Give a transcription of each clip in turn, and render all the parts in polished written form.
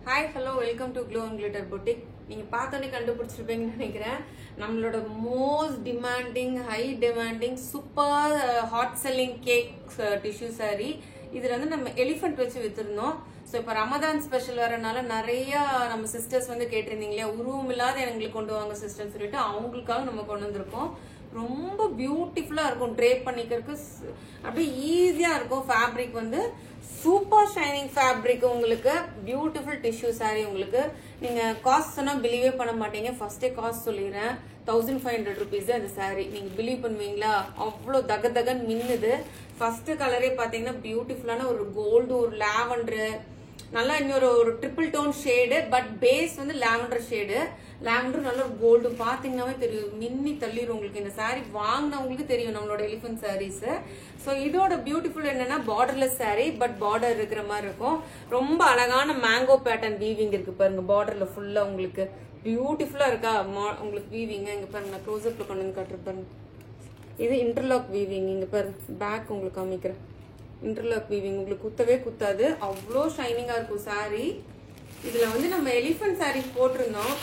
Hi, hello, welcome to Glow and Glitter Boutique. நீங்க பார்த்தோன்னே கண்டுபிடிச்சிருப்பீங்கன்னு நினைக்கிறேன். நம்மளோட most demanding, high demanding, super hot selling cake tissue sorry. இதுல வந்து நம்ம எலிஃபென்ட் வச்சு வித்துருந்தோம். ஸோ இப்போ ரமதான் ஸ்பெஷல் வரனால நிறைய நம்ம சிஸ்டர்ஸ் வந்து கேட்டிருந்தீங்க இல்லையா, உருவம் இல்லாத எங்களுக்கு கொண்டு வாங்க சிஸ்டர்னு சொல்லிட்டு அவங்களுக்காக நம்ம கொண்டு வந்திருக்கோம். ரொம்ப பியூட்டிஃபுல்லா இருக்கும், ட்ரேப் பண்ணிக்கிறதுக்கு அப்படியே ஈஸியா இருக்கும். ஃபேப்ரிக் வந்து சூப்பர் ஷைனிங் ஃபேப்ரிக், உங்களுக்கு பியூட்டிஃபுல் டிஷ்யூ சாரி. உங்களுக்கு நீங்க காஸ்ட் சொன்னா பிலீவே பண்ண மாட்டீங்க. ஃபர்ஸ்டே காஸ்ட் சொல்லிடுறேன், 1500 rupees தான் இந்த சாரி. நீங்க பிலீவ் பண்ணுவீங்களா? அவ்வளோ தகன் மின்னுது. ஃபர்ஸ்ட் கலரே பாத்தீங்கன்னா பியூட்டிஃபுல்லான ஒரு கோல்டு, ஒரு லாவெண்டர், நல்லா இன்னொரு triple tone shade, but base வந்து லாவெண்டர் ஷேடு. லாவெண்டர் நல்ல ஒரு கோல்டு பாத்தீங்கன்னாவே தெரியும், மின்னி தள்ளிடும். உங்களுக்கு இந்த சாரி வாங்கினவங்களுக்கு தெரியும் நம்மளோட எலிஃபென்ட் சாரீஸ். ஸோ இதோட பியூட்டிஃபுல் என்னன்னா பார்டர்லெஸ் சாரி, பட் பார்டர் இருக்கிற மாதிரி இருக்கும். ரொம்ப அழகான மேங்கோ பேட்டர்ன் வீவிங் இருக்கு பாருங்க. பார்டர்ல ஃபுல்லா உங்களுக்கு பியூட்டிஃபுல்லா இருக்கா உங்களுக்கு வீவிங். இங்க பாருங்க, நான் க்ளோஸ்அப்ல கொண்டு வந்து காட்டுறேன் பாருங்க. இது இன்டர்லாக் வீவிங். இங்க பாருங்க, பேக் உங்களுக்கு காமிக்கிறேன். இன்டர்லாக் வீவிங் உங்களுக்கு குத்தவே குத்தாது, அவ்வளோ ஷைனிங்கா இருக்கும் சாரி. இதுல வந்து நம்ம எலிஃபென்ட் சாரி போட்டிருந்தோம்,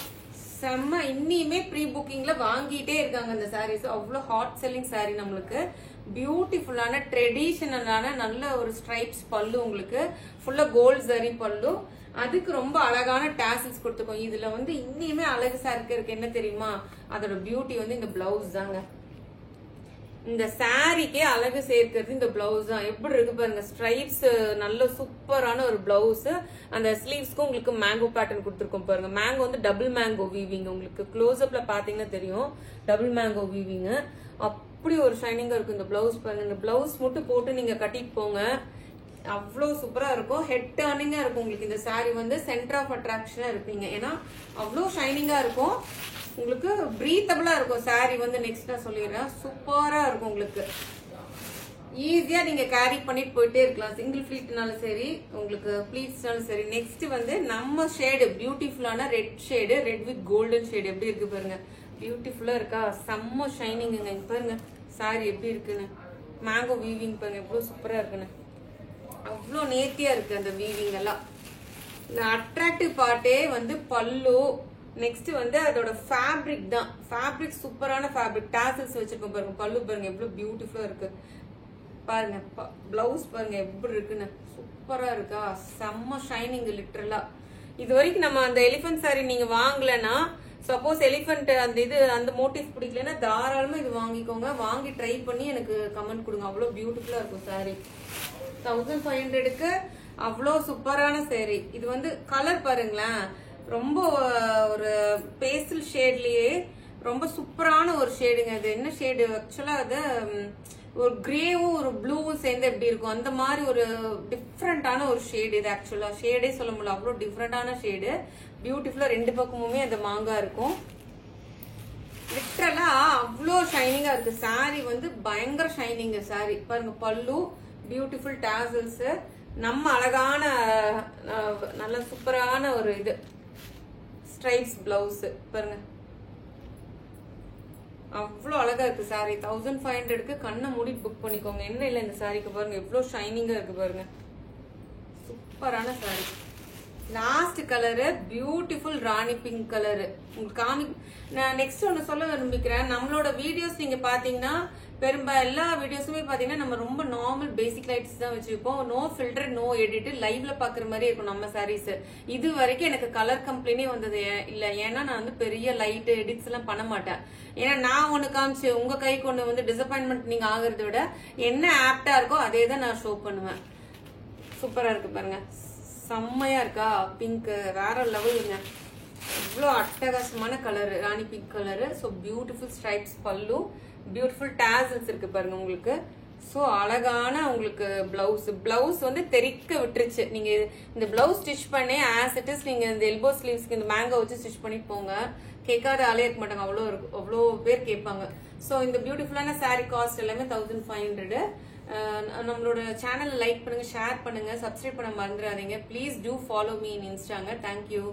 செம்ம. இன்னியுமே ப்ரீ புக்கிங்ல வாங்கிட்டே இருக்காங்க இந்த சாரீஸ். அவ்வளோ ஹாட் செல்லிங் சாரி. நம்மளுக்கு பியூட்டிஃபுல்லான ட்ரெடிஷனலான நல்ல ஒரு ஸ்ட்ரைப்ஸ் பல்லு, உங்களுக்கு ஃபுல்லா கோல்ட் ஜரி பல்லு. அதுக்கு ரொம்ப அழகான டாசல்ஸ் கொடுத்துருக்கோம். இதுல வந்து இன்னியுமே அழகு சாருக்கு இருக்கு என்ன தெரியுமா, அதோட பியூட்டி வந்து இந்த பிளவுஸ் தாங்க. இந்த சாரிக்கே அழகு சேர்க்கிறது இந்த பிளவுஸ் தான். எப்படி இருக்கு பாருங்க, ஸ்ட்ரைப்ஸ், நல்ல சூப்பரான ஒரு பிளவுஸ். அந்த ஸ்லீவ்ஸ்க்கும் உங்களுக்கு மேங்கோ பேட்டர்ன் கொடுத்துருக்கோம் பாருங்க. மேங்கோ வந்து டபுள் மேங்கோ வீவிங். உங்களுக்கு க்ளோஸ் அப்ல பாத்தீங்கன்னா தெரியும், டபுள் மேங்கோ வீவிங். அப்படி ஒரு ஷைனிங்கா இருக்கும் இந்த பிளவுஸ் பாருங்க. இந்த பிளவுஸ் மட்டும் போட்டு நீங்க கட்டிட்டு போங்க, அவ்வளவு சூப்பரா இருக்கும். ஹெட் டர்னிங்கா இருக்கும். உங்களுக்கு இந்த சாரி வந்து சென்டர் ஆஃப் அட்ராக்ஷனா இருப்பீங்க, ஏன்னா அவ்வளவு ஷைனிங்கா இருக்கும். உங்களுக்கு பிரீத்தபிளா இருக்கும் சாரி வந்து. நெக்ஸ்ட் நான் சொல்லிடுறேன், சூப்பரா இருக்கும். உங்களுக்கு ஈஸியா நீங்க கேரி பண்ணிட்டு போயிட்டே இருக்கலாம். சிங்கிள் ஃபிளீட்னாலும் சரி, உங்களுக்கு பிளீட்ஸ்னாலும் சரி. நெக்ஸ்ட் வந்து நம்ம ஷேடு பியூட்டிஃபுல்லான red shade, red with golden shade. எப்படி இருக்கு பாருங்க, பியூட்டிஃபுல்லா இருக்கா, செம்ம ஷைனிங்குங்க. இங்க பாருங்க சாரி எப்படி இருக்குன்னு, மேங்கோ வீவிங் பாருங்க எவ்வளவு சூப்பரா இருக்குன்னு. அவ்வளோ நேர்த்தியா இருக்கு அந்த வீவிங் எல்லாம். இந்த அட்ராக்டிவ் பார்ட்டே வந்து பல்லு. நெக்ஸ்ட் வந்து அதோட ஃபேப்ரிக் தான். ஃபேப்ரிக் சூப்பரான ஃபேப்ரிக். டாசல்ஸ் வச்சிருக்கோம் பாருங்க. பல்லு பாருங்க எவ்வளவு பியூட்டிஃபுல்லா இருக்கு பாருங்க. பிளவுஸ் பாருங்க எப்படி இருக்குன்னு, சூப்பரா இருக்கா, செம்ம ஷைனிங் லிட்டரலா. இது வரைக்கும் நம்ம அந்த எலிஃபென்ட் சாரி நீங்க வாங்கலன்னா, சப்போஸ் எலிஃபென்ட் அந்த இது அந்த மோட்டிவ் பிடிக்கலன்னா தாராளமா இது வாங்கிக்கோங்க. வாங்கி ட்ரை பண்ணி எனக்கு கமெண்ட் கொடுங்க. அவ்வளவு பியூட்டிஃபுல்லா இருக்கும் சாரி. 1500க்கு அவ்வளோ சூப்பரான சாரி. இது வந்து கலர் பாருங்களேன், ரொம்ப ஒரு பேஸ்டல் ஷேட்லயே ரொம்ப சூப்பரான ஒரு ஷேடுங்க. அது என்ன ஷேடு ஆக்சுவலா, அது ஒரு கிரேவும் ஒரு ப்ளூவும் சேர்ந்து எப்படி இருக்கும் அந்த மாதிரி ஒரு டிஃப்ரெண்டான ஒரு ஷேடு. இது ஆக்சுவலா ஷேடே சொல்ல முடியல, அவ்வளோ டிஃப்ரெண்டான ஷேடு. பியூட்டிஃபுல்லா ரெண்டு பக்கமுமே அந்த மாங்கா இருக்கும். லிட்டரலா அவ்வளோ ஷைனிங்கா இருக்கு சாரி வந்து. பயங்கர ஷைனிங் சாரி பாருங்க. பல்லு பியூட்டிஃபுல் டாசல்ஸ், நம்ம அழகான நல்ல சூப்பரான ஒரு இது ஸ்ட்ரைப்ஸ் பிளவுஸ் பாருங்க. அவ்வளோ அழகா இருக்கு சாரி. 1500க்கு கண்ணை மூடி புக் பண்ணிக்கோங்க. என்ன இல்லை இந்த சாரிக்கு பாருங்க எவ்வளவு ஷைனிங்கா இருக்கு பாருங்க. சூப்பரான சாரி. லாஸ்ட் கலரு பியூட்டிஃபுல் ராணி பிங்க் கலரு உங்களுக்கு நான் நெக்ஸ்ட் ஒன்று சொல்ல விரும்பிக்கிறேன். நம்மளோட வீடியோஸ் நீங்க பாத்தீங்கன்னா எல்லா வீடியோஸுமே பாத்தீங்கன்னா நம்ம ரொம்ப நார்மல் பேசிக் லைட்ஸ் தான் வச்சிருப்போம். நோ ஃபில்டர், நோ எடிட், லைவ்ல பாக்குற மாதிரி இருக்கும் நம்ம சாரீஸ். இது வரைக்கும் எனக்கு கலர் கம்ப்ளைண்டே வந்தது இல்ல, ஏன்னா நான் வந்து பெரிய லைட் எடிட்ஸ் எல்லாம் பண்ண மாட்டேன். ஏன்னா நான் ஒண்ணு காமிச்சு உங்க கைக்கு ஒண்ணு வந்து டிசப்பாயின்மெண்ட் நீங்க ஆகுறத விட என்ன ஆப்டா இருக்கோ அதே தான் நான் ஷோ பண்ணுவேன். சூப்பரா இருக்கு பாருங்க, செம்மையா இருக்கா. பிங்க் வேற லெவலுங்க, இவ்வளோ அட்டகாசமான கலர் ராணி pink colour. So beautiful stripes pallu, beautiful tassels இருக்கு பாருங்க உங்களுக்கு. ஸோ அழகான உங்களுக்கு பிளவுஸ் வந்து தெறிக்க விட்டுருச்சு. நீங்க இந்த பிளவுஸ் ஸ்டிச் பண்ணி ஆஸ் இட் இஸ் நீங்க இந்த எல்போ ஸ்லீவ்ஸ்க்கு இந்த மேங்கோ வச்சு ஸ்டிச் பண்ணிட்டு போங்க, கேட்காத ஆளே இருக்க மாட்டாங்க. அவ்வளோ பேர் கேட்பாங்க. ஸோ இந்த பியூட்டிஃபுல்லான சாரி காஸ்ட் எல்லாமே 1500. நம்மளோட சேனலை லைக் பண்ணுங்க, ஷேர் பண்ணுங்க, சப்ஸ்கிரைப் பண்ண மறந்துடாதீங்க. Please do follow me in இன்ஸ்டாங்க. தேங்க்யூ.